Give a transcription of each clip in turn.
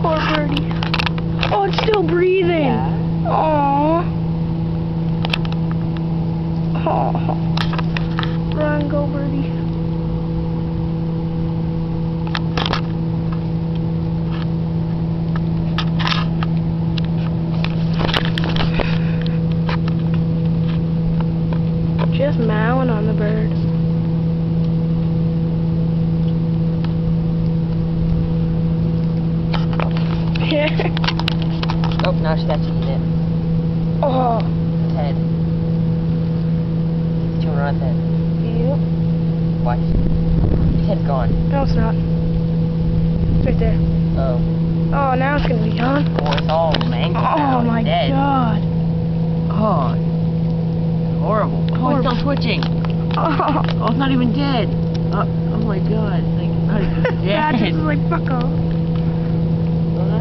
Poor birdie. Oh, it's still breathing. Yeah. Aww. Oh. Run, go birdie. Just mowing on the bird. Oh, now she's actually eating it. Oh. Its head. It's chewing on its head. Yep. Watch. Its head's gone. No, it's not. It's right there. Oh. Oh, now it's gonna be gone. Oh, it's all mangled now. Oh my Dead. god. Oh. Horrible. Oh, it's still twitching. Oh. Oh, it's not even dead. Oh my god. It's like, not even Dad dead. just is like, fuck off. What?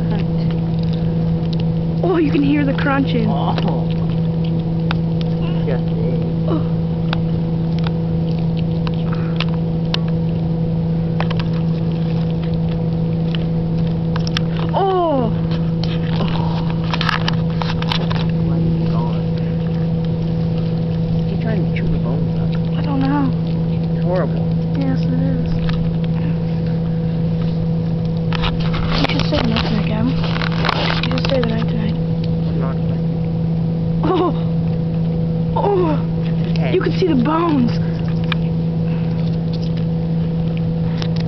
Oh, you can hear the crunching. Oh. Disgusting. Oh. Oh. Why is he gone? He's trying to chew the bones up. I don't know. It's horrible. Yes, it is. You should stay the night tonight, Gavin. You should stay the night tonight. I'm not playing. Oh. Oh. Okay. You can see the bones.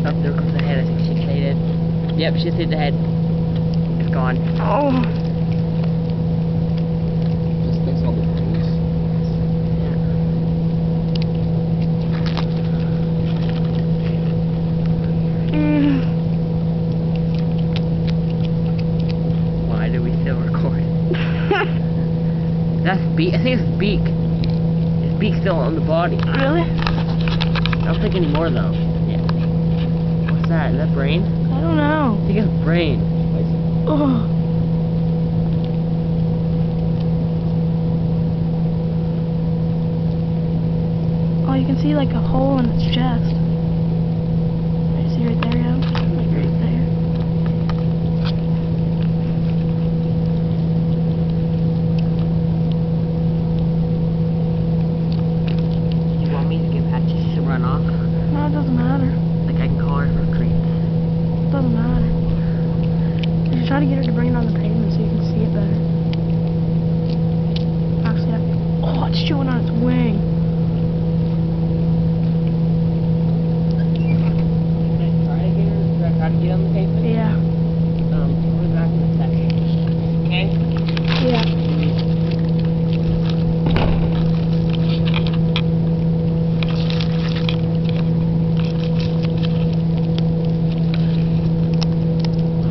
Oh, there comes the head. I think she faded. Yep, she hit the head. It's gone. Oh. Just thinks all the things. Why do we still record? That's beak. I think it's beak. His beak's still on the body. Really? I don't think anymore though. Yeah. What's that? Is that brain? I don't know. I think it's brain. Oh. Oh, you can see like a hole in its chest. You see right there, yeah? Like right there. You want me to give Hatches to run off? No, it doesn't matter. Like I can call her for creeps. It doesn't matter. You should try to get her to bring it on the pavement so you can see it better. Actually, oh, it's chewing on its wing. Try to get on the pavement? Yeah. We'll be back in a second. Okay? Yeah.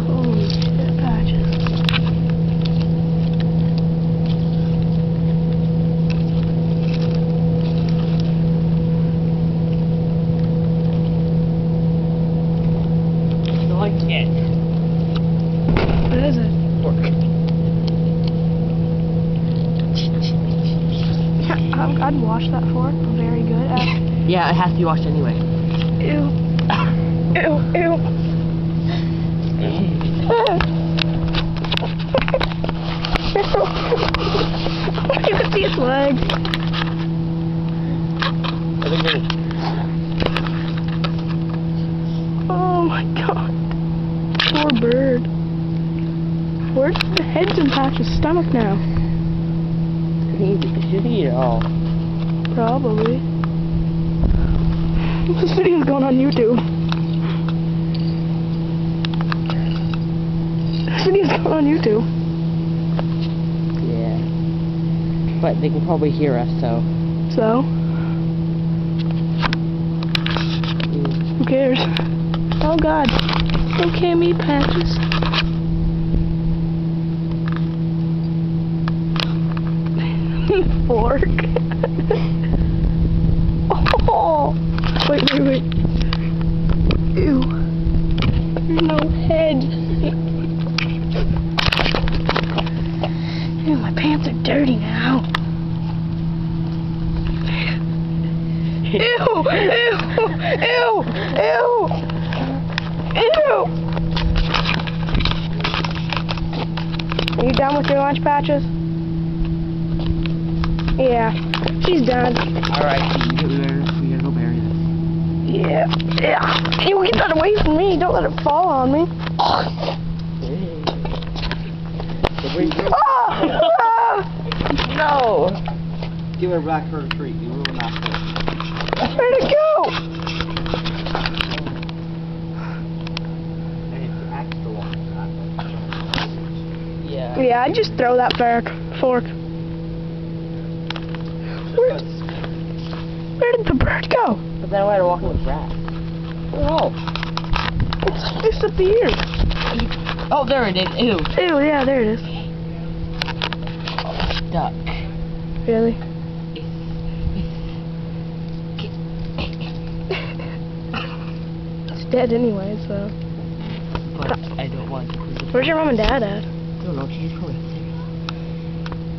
Holy shit, Patches. Like it. What is it? Pork. I'd wash that fork. I'm very good at. Yeah, it has to be washed anyway. Ew. Ew. Ew. You can see its legs. I think there's Oh my god. Poor bird. Where's the head's in Patch's stomach now? should eat it all. Probably. This video's going on YouTube. This video's going on YouTube. Yeah. But they can probably hear us, so. So? Who cares? Oh god. Okay, meat patches. Fork. Oh. Wait. Ew. There's no head. dirty now. Ew! Ew! Ew! Ew! Ew! Are you done with your lunch patches? Yeah, she's done. Alright, we gotta go bury this. Yeah. Yeah. You get that away from me. Don't let it fall on me. No! Give her back her treat. You ruined that thing. Where'd it go? And it's extra long. Yeah. Yeah, I'd just throw that fork. Where did the bird go? But then I had to walk in with grass. Oh. It's disappeared. Oh, there it is. Ew. Ew, yeah, there it is. Duck. Really? It's dead anyway, so. But I don't want to. Where's your mom and dad at? I don't know. She's probably upstairs.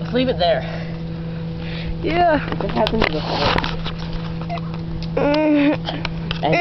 Let's leave it there. Yeah. What happened to the horse? Mm. And